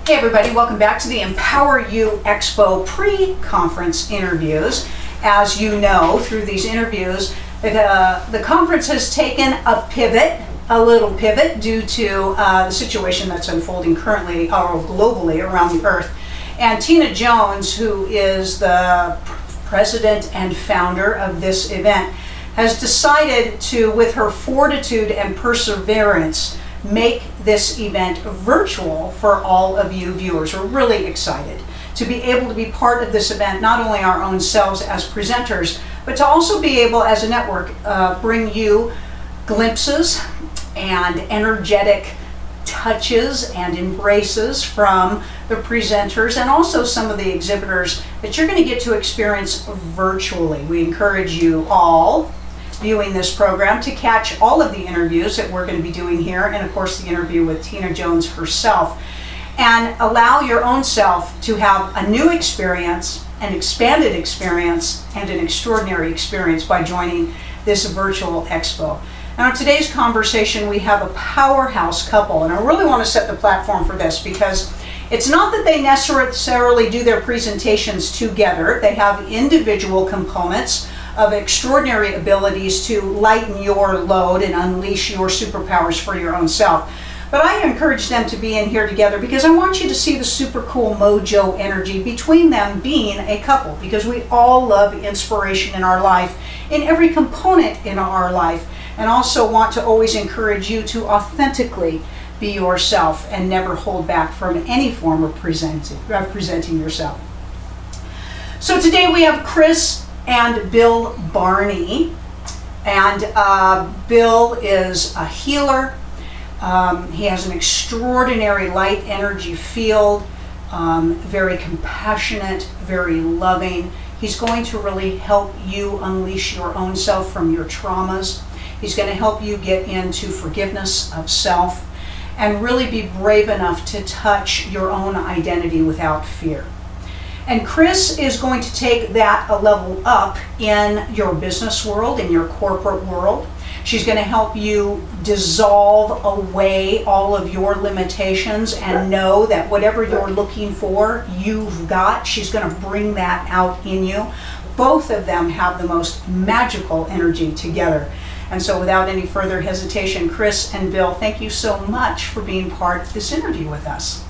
Hey everybody, welcome back to the Empower You Expo pre-conference interviews. As you know, through these interviews, the conference has taken a little pivot due to the situation that's unfolding currently globally around the earth. And Tina Jones, who is the president and founder of this event, has decided to, with her fortitude and perseverance, make this event virtual for all of you viewers. We're really excited to be able to be part of this event, not only our own selves as presenters, but to also be able as a network bring you glimpses and energetic touches and embraces from the presenters and also some of the exhibitors that you're going to get to experience virtually. We encourage you all viewing this program to catch all of the interviews that we're going to be doing here, and of course the interview with Tina Jones herself, and allow your own self to have a new experience, an expanded experience, and an extraordinary experience by joining this virtual expo. Now, in today's conversation, we have a powerhouse couple, and I really want to set the platform for this because it's not that they necessarily do their presentations together. They have individual components of extraordinary abilities to lighten your load and unleash your superpowers for your own self. But I encourage them to be in here together because I want you to see the super cool mojo energy between them being a couple, because we all love inspiration in our life, in every component in our life, and also want to always encourage you to authentically be yourself and never hold back from any form of presenting yourself. So today we have Kris and Bill Barney, and Bill is a healer. He has an extraordinary light energy field, very compassionate, very loving. He's going to really help you unleash your own self from your traumas. He's going to help you get into forgiveness of self and really be brave enough to touch your own identity without fear. And Kris is going to take that a level up in your business world, in your corporate world. She's going to help you dissolve away all of your limitations and know that whatever you're looking for, you've got. She's going to bring that out in you. Both of them have the most magical energy together. And so without any further hesitation, Kris and Bill, thank you so much for being part of this interview with us.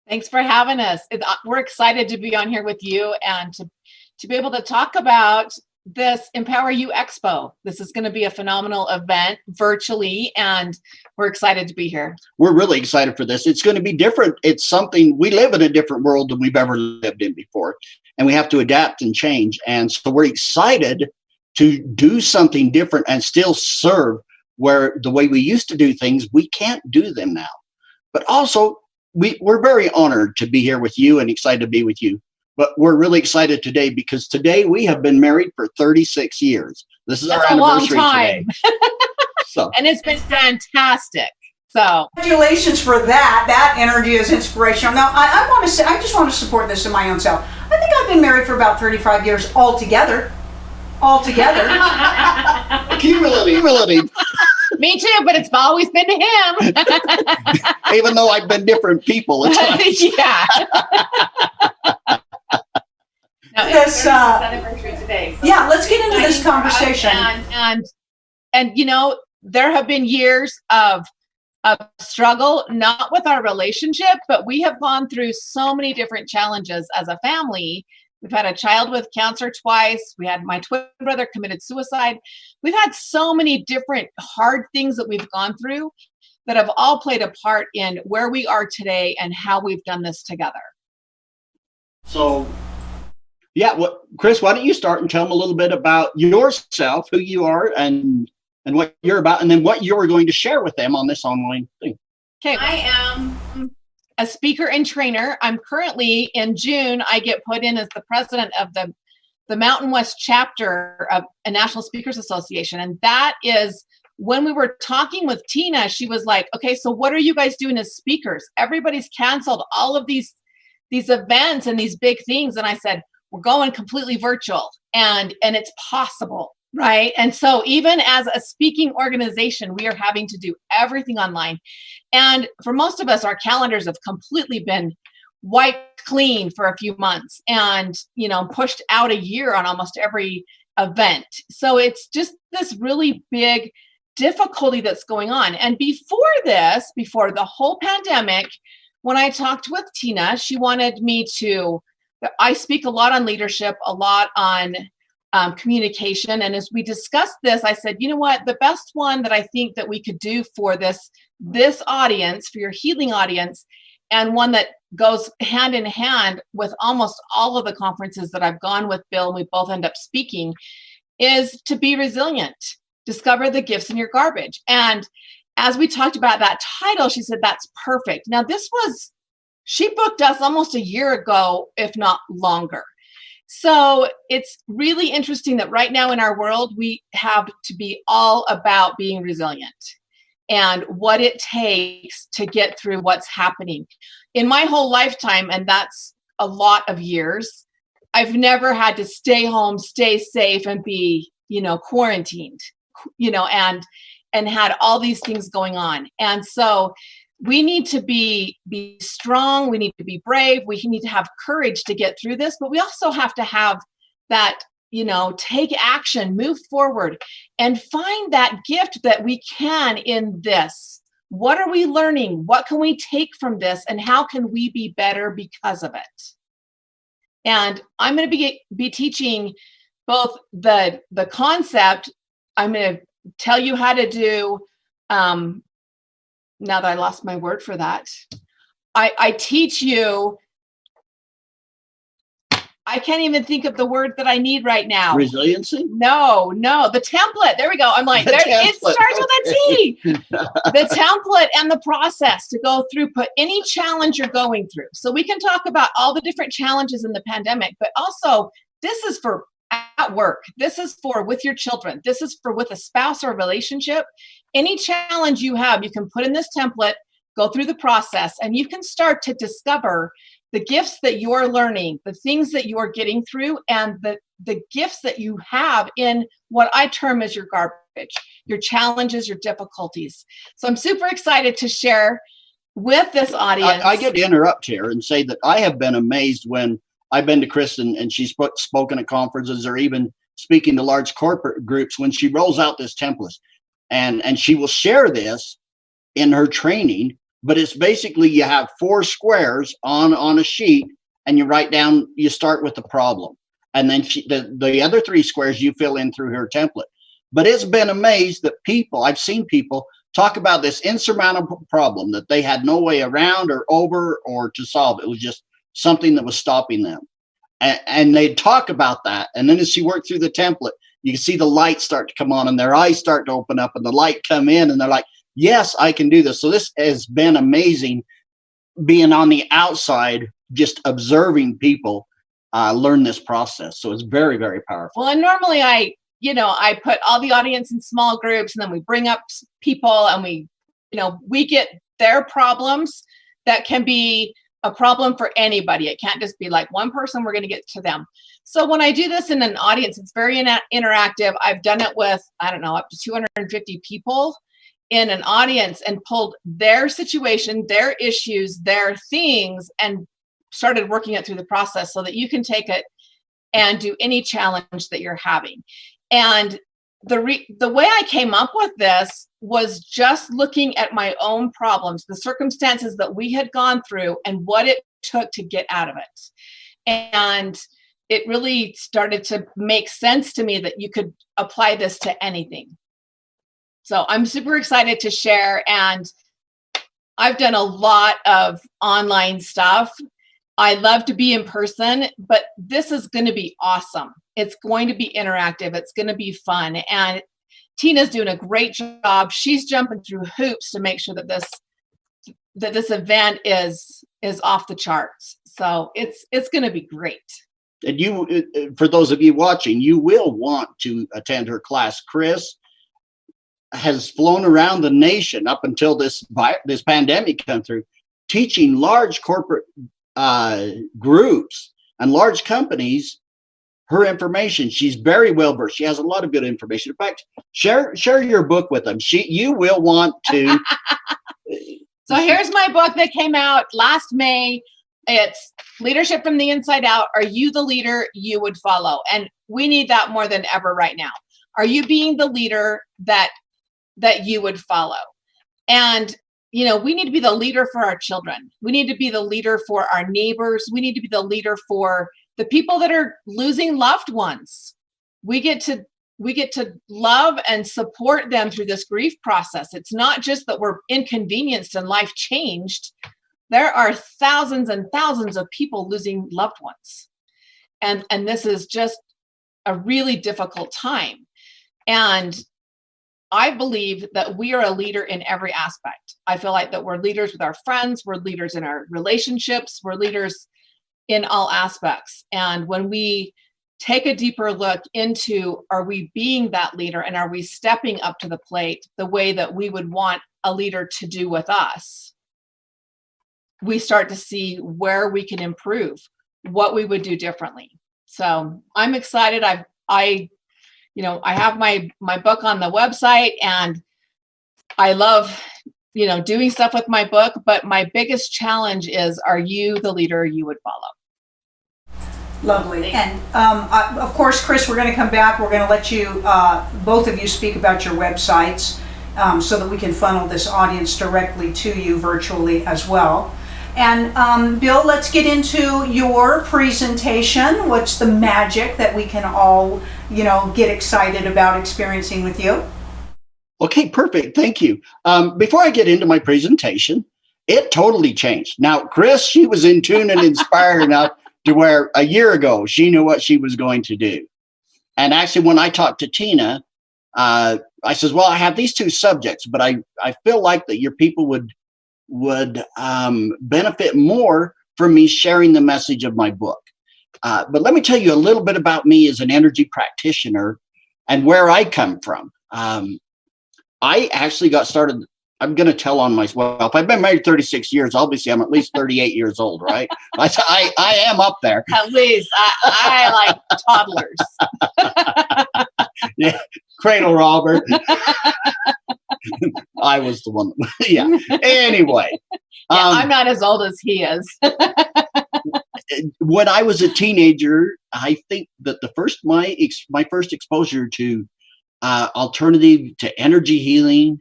Thanks for having us. We're excited to be on here with you and to be able to talk about this Empower You Expo. This is going to be a phenomenal event virtually, and we're excited to be here. We're really excited for this. It's going to be different. It's something, we live in a different world than we've ever lived in before, and we have to adapt and change. And so we're excited to do something different and still serve where the way we used to do things, we can't do them now. But also, we're very honored to be here with you and excited to be with you. But we're really excited today because today we have been married for 36 years. This is our anniversary today. So, and it's been fantastic. So congratulations for that. That energy is inspirational. Now, I want to say, I just want to support this in my own self. I think I've been married for about 35 years altogether. Cumulative. Me too, but it's always been to him. Even though I've been different people. Yeah. No, it's anniversary today. So yeah, let's get into this conversation. And you know, there have been years of struggle, not with our relationship, but we have gone through so many different challenges as a family. We've had a child with cancer twice. We had my twin brother committed suicide. We've had so many different hard things that we've gone through that have all played a part in where we are today and how we've done this together. So, yeah, Kris, why don't you start and tell them a little bit about yourself, who you are, and what you're about, and then what you're going to share with them on this online thing. Okay, I am a speaker and trainer. I'm currently, in June, I get put in as the president of the Mountain West chapter of a National Speakers Association. And that is, when we were talking with Tina, she was like, okay, so what are you guys doing as speakers? Everybody's canceled all of these events and these big things. And I said, we're going completely virtual, and it's possible. Right. And so even as a speaking organization, we are having to do everything online. And for most of us, our calendars have completely been wiped clean for a few months and, pushed out a year on almost every event. So it's just this really big difficulty that's going on. And before the whole pandemic, when I talked with Tina, she wanted me to, I speak a lot on leadership, a lot on communication. And as we discussed this, I said, you know what, the best one that I think that we could do for this audience, for your healing audience, and one that goes hand in hand with almost all of the conferences that I've gone with Bill, and we both end up speaking, is to be resilient. Discover the gifts in your garbage. And as we talked about that title, she said, that's perfect. Now, she booked us almost a year ago, if not longer. So it's really interesting that right now in our world, we have to be all about being resilient and what it takes to get through what's happening. In my whole lifetime, and that's a lot of years, I've never had to stay home, stay safe, and be, quarantined, and had all these things going on. And so we need to be strong. We need to be brave. We need to have courage to get through this, but we also have to have that, take action, move forward, and find that gift that we can in this. What are we learning? What can we take from this? And how can we be better because of it? And I'm going to be teaching both the concept. I'm going to tell you how to do, now that I lost my word for that, I teach you, I can't even think of the word that I need right now. Resiliency? No, the template. There we go. I'm like, it starts with a T. The template and the process to go through, put any challenge you're going through. So we can talk about all the different challenges in the pandemic, but also this is for at work. This is for with your children. This is for with a spouse or a relationship. Any challenge you have, you can put in this template, go through the process, and you can start to discover the gifts that you're learning, the things that you're getting through, and the gifts that you have in what I term as your garbage, your challenges, your difficulties. So I'm super excited to share with this audience. I get to interrupt here and say that I have been amazed when I've been to Kris and she's spoken at conferences or even speaking to large corporate groups when she rolls out this template. And she will share this in her training, but it's basically you have 4 squares on a sheet and you write down, you start with the problem. And then the other 3 squares you fill in through her template. But it's been amazed that I've seen people talk about this insurmountable problem that they had no way around or over or to solve. It was just something that was stopping them. And they'd talk about that. And then as she worked through the template, you can see the light start to come on and their eyes start to open up and the light come in and they're like, yes, I can do this. So this has been amazing being on the outside, just observing people learn this process. So it's very, very powerful. Well, and normally I put all the audience in small groups and then we bring up people and we get their problems that can be a problem for anybody. It can't just be like one person, we're going to get to them. So when I do this in an audience, it's very interactive. I've done it with, up to 250 people in an audience and pulled their situation, their issues, their things, and started working it through the process so that you can take it and do any challenge that you're having. And the way I came up with this was just looking at my own problems, the circumstances that we had gone through and what it took to get out of it. And it really started to make sense to me that you could apply this to anything. So I'm super excited to share, and I've done a lot of online stuff. I love to be in person, but this is going to be awesome. It's going to be interactive. It's going to be fun. And Tina's doing a great job. She's jumping through hoops to make sure that this event is off the charts. So it's going to be great. And you, for those of you watching, you will want to attend her class. Kris has flown around the nation up until this pandemic came through, teaching large corporate groups and large companies her information. She's very well versed. She has a lot of good information. In fact, share your book with them. You will want to. So here's my book that came out last May. It's Leadership from the Inside Out. Are you the leader you would follow? And we need that more than ever right now. Are you being the leader that you would follow? And, you know, we need to be the leader for our children. We need to be the leader for our neighbors. We need to be the leader for the people that are losing loved ones. We get to love and support them through this grief process. It's not just that we're inconvenienced and life changed. There are thousands and thousands of people losing loved ones. And this is just a really difficult time. And I believe that we are a leader in every aspect. I feel like that we're leaders with our friends, we're leaders in our relationships, we're leaders in all aspects. And when we take a deeper look into, are we being that leader, and are we stepping up to the plate the way that we would want a leader to do with us, we start to see where we can improve, what we would do differently. So I'm excited. I have my book on the website, and I love, doing stuff with my book, but my biggest challenge is, are you the leader you would follow? Lovely. And of course, Kris, we're going to come back. We're going to let you, both of you, speak about your websites so that we can funnel this audience directly to you virtually as well. And Bill, let's get into your presentation. What's the magic that we can all, get excited about experiencing with you? Okay, perfect. Thank you. Before I get into my presentation, it totally changed. Now, Kris, she was in tune and inspired enough to where a year ago she knew what she was going to do. And actually, when I talked to Tina, I says, well, I have these two subjects, but I feel like that your people would benefit more from me sharing the message of my book. But let me tell you a little bit about me as an energy practitioner and where I come from. I actually got started, I'm going to tell on myself. I've been married 36 years. Obviously, I'm at least 38 years old, right? I am up there. At least. I like toddlers. Yeah, cradle robber. I was the one. Yeah. Anyway. I'm not as old as he is. When I was a teenager, I think that my first exposure to alternative to energy healing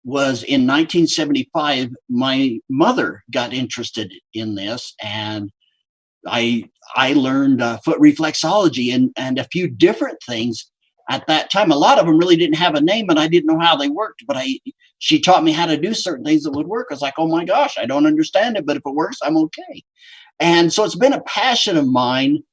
was in 1975. My mother got interested in this, and I learned foot reflexology and a few different things at that time. A lot of them really didn't have a name, and I didn't know how they worked, but she taught me how to do certain things that would work. I was like, oh my gosh, I don't understand it, but if it works, I'm okay. And so it's been a passion of mine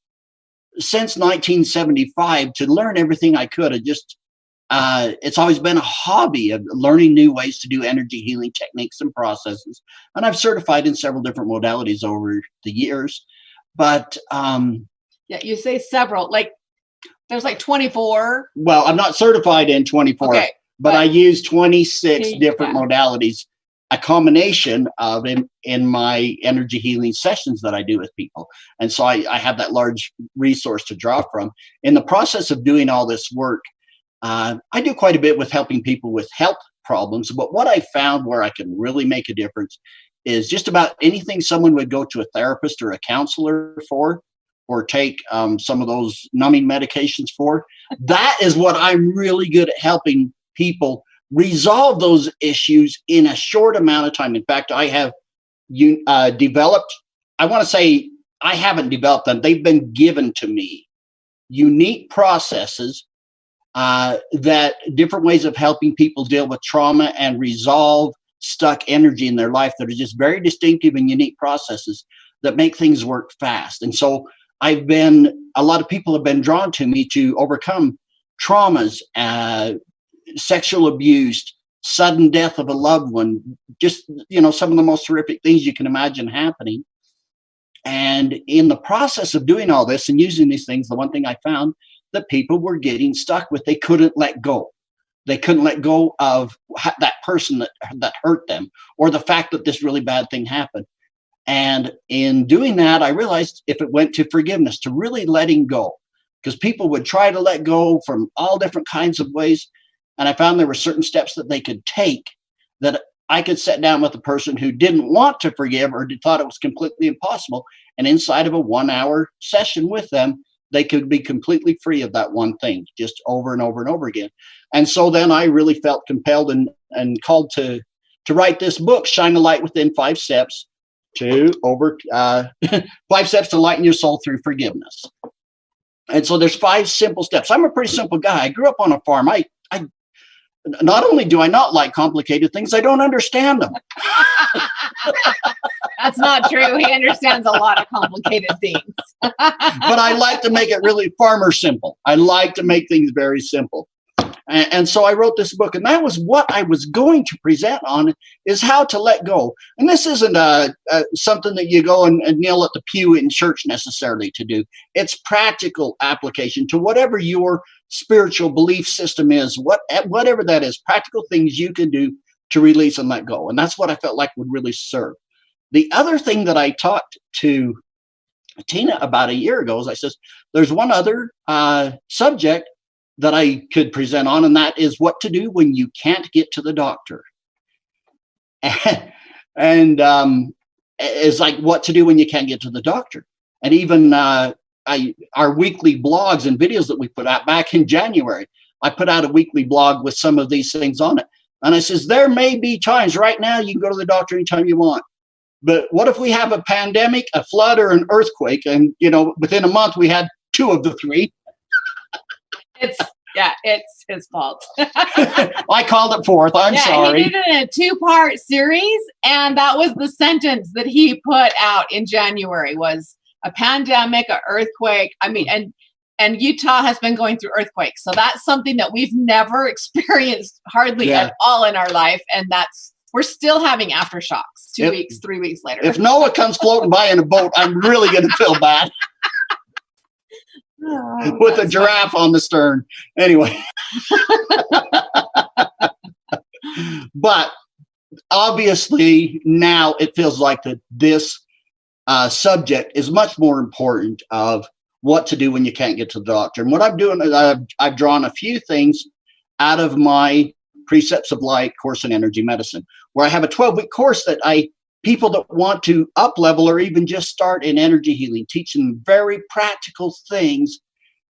since 1975 to learn everything I could. It's always been a hobby of learning new ways to do energy healing techniques and processes. And I've certified in several different modalities over the years. But yeah, you say several, like there's like 24. Well, I'm not certified in 24, okay, but I use 26 different modalities, a combination of in my energy healing sessions that I do with people. And so I have that large resource to draw from. In the process of doing all this work, I do quite a bit with helping people with health problems. But what I found where I can really make a difference is just about anything someone would go to a therapist or a counselor for, or take some of those numbing medications for. That is what I'm really good at, helping people resolve those issues in a short amount of time. In fact, I have developed, I want to say I haven't developed them, they've been given to me, unique processes that different ways of helping people deal with trauma and resolve stuck energy in their life that are just very distinctive and unique processes that make things work fast. And so a lot of people have been drawn to me to overcome traumas, sexual abuse, sudden death of a loved one, just, some of the most horrific things you can imagine happening. And in the process of doing all this and using these things, the one thing I found that people were getting stuck with, they couldn't let go. They couldn't let go of that person that hurt them, or the fact that this really bad thing happened. And in doing that, I realized if it went to forgiveness, to really letting go, because people would try to let go from all different kinds of ways. And I found there were certain steps that they could take that I could sit down with a person who didn't want to forgive or thought it was completely impossible. And inside of a 1-hour session with them, they could be completely free of that one thing, just over and over and over again. And so then I really felt compelled and called to write this book, Shine a Light Within 5 Steps to 5 Steps to Lighten Your Soul Through Forgiveness. And so there's 5 simple steps. I'm a pretty simple guy. I grew up on a farm. I not only do I not like complicated things, I don't understand them. That's not true. He understands a lot of complicated things. But I like to make it really farmer simple. I like to make things very simple. And so I wrote this book, and that was what I was going to present on, is how to let go. And this isn't something that you go and kneel at the pew in church necessarily to do. It's practical application to whatever your spiritual belief system is, whatever that is, practical things you can do to release and let go. And that's what I felt like would really serve. The other thing that I talked to Tina about a year ago is I says, there's one other subject that I could present on, and that is what to do when you can't get to the doctor. And it's like what to do when you can't get to the doctor. And even our weekly blogs and videos that we put out back in January, I put out a weekly blog with some of these things on it. And I says, there may be times right now you can go to the doctor anytime you want. But what if we have a pandemic, a flood, or an earthquake? And, within a month, we had 2 of the 3. It's his fault. I called it 4th. I'm sorry. He did it in a 2-part series, and that was the sentence that he put out in January was a pandemic, an earthquake. I mean, and Utah has been going through earthquakes, so that's something that we've never experienced hardly at all in our life, and we're still having aftershocks 2 weeks, 3 weeks later. If Noah comes floating by in a boat, I'm really going to feel bad. With a giraffe on the stern. Anyway. But obviously now it feels like that this subject is much more important of what to do when you can't get to the doctor. And what I'm doing is I've drawn a few things out of my Precepts of Light course in energy medicine, where I have a 12-week course that people that want to up level or even just start in energy healing, teach them very practical things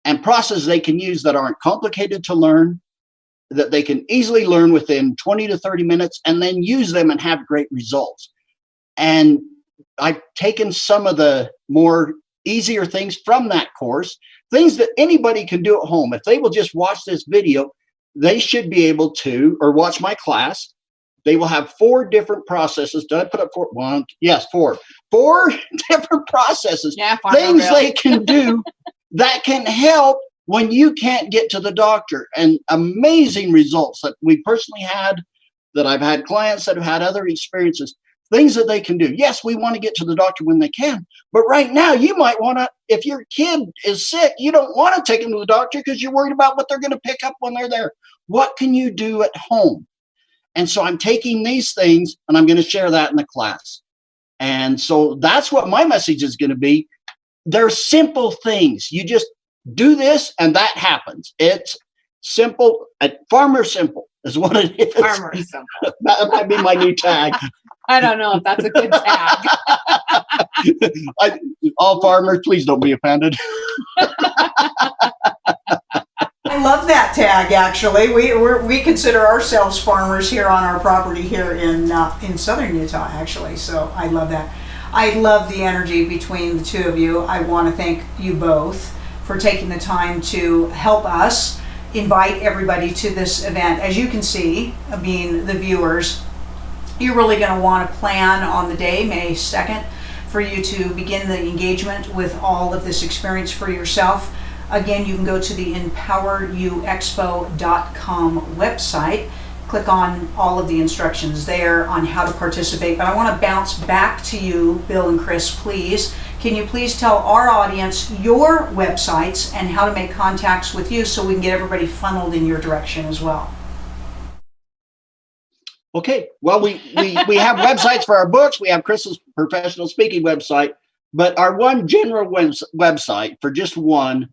and processes they can use that aren't complicated to learn, that they can easily learn within 20 to 30 minutes and then use them and have great results. And I've taken some of the more easier things from that course, things that anybody can do at home. If they will just watch this video, they should be able to, or watch my class. They will have 4 different processes. Did I put up 4? 1, yes, 4. 4 different processes. Yeah, things they can do that can help when you can't get to the doctor. And amazing results that we personally had, that I've had clients that have had other experiences, things that they can do. Yes, we want to get to the doctor when they can. But right now, you might want to, if your kid is sick, you don't want to take them to the doctor because you're worried about what they're going to pick up when they're there. What can you do at home? And so I'm taking these things and I'm going to share that in the class. And so that's what my message is going to be. They're simple things. You just do this and that happens. It's simple. Farmer simple is what it is. Farmer simple. That might be my new tag. I don't know if that's a good tag. All farmers, please don't be offended. I love that tag, actually. We consider ourselves farmers here on our property here in southern Utah, actually. So I love that. I love the energy between the two of you. I want to thank you both for taking the time to help us invite everybody to this event. As you can see, being the viewers, you're really going to want to plan on the day, May 2nd, for you to begin the engagement with all of this experience for yourself. Again, you can go to the empoweryouexpo.com website, click on all of the instructions there on how to participate. But I want to bounce back to you, Bill and Kris, please. Can you please tell our audience your websites and how to make contacts with you so we can get everybody funneled in your direction as well? Okay, well, we have websites for our books. We have Kris's professional speaking website, but our one general website for just one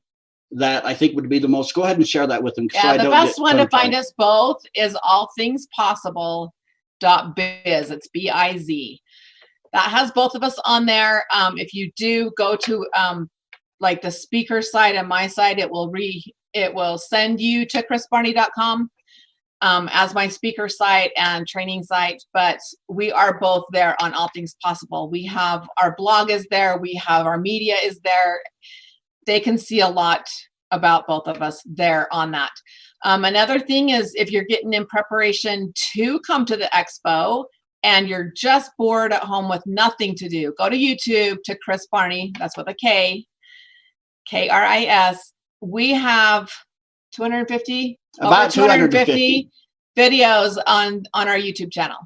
that I think would be the most. Go ahead and share that with them. Yeah, the best one to find us both is allthingspossible.biz. It's BIZ. That has both of us on there. If you do go to like the speaker site and my site, it will send you to krisbarney.com as my speaker site and training site. But we are both there on All Things Possible. We have our blog is there. We have our media is there. They can see a lot about both of us there on that. Another thing is if you're getting in preparation to come to the expo and you're just bored at home with nothing to do, go to YouTube to Kris Barney. That's with a K, Kris. We have 250, about 250 videos on our YouTube channel.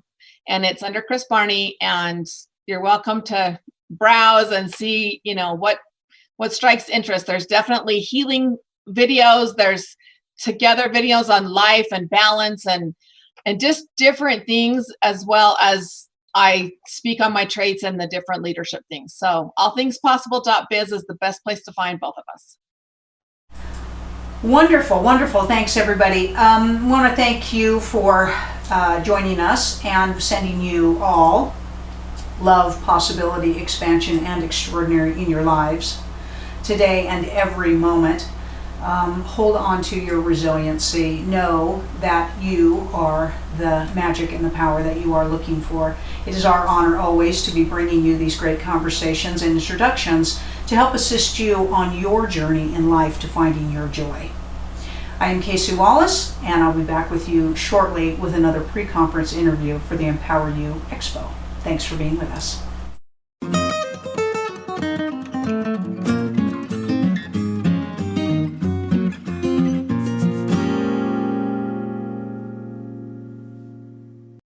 And it's under Kris Barney. And you're welcome to browse and see, what strikes interest. There's definitely healing videos. There's together videos on life and balance and just different things, as well as I speak on my traits and the different leadership things. So allthingspossible.biz is the best place to find both of us. Wonderful, wonderful. Thanks, everybody. Want to thank you for joining us and sending you all love, possibility, expansion, and extraordinary in your lives today and every moment. Hold on to your resiliency. Know that you are the magic and the power that you are looking for. It is our honor always to be bringing you these great conversations and introductions to help assist you on your journey in life to finding your joy. I am Casey Wallace, and I'll be back with you shortly with another pre-conference interview for the Empower You Expo. Thanks for being with us.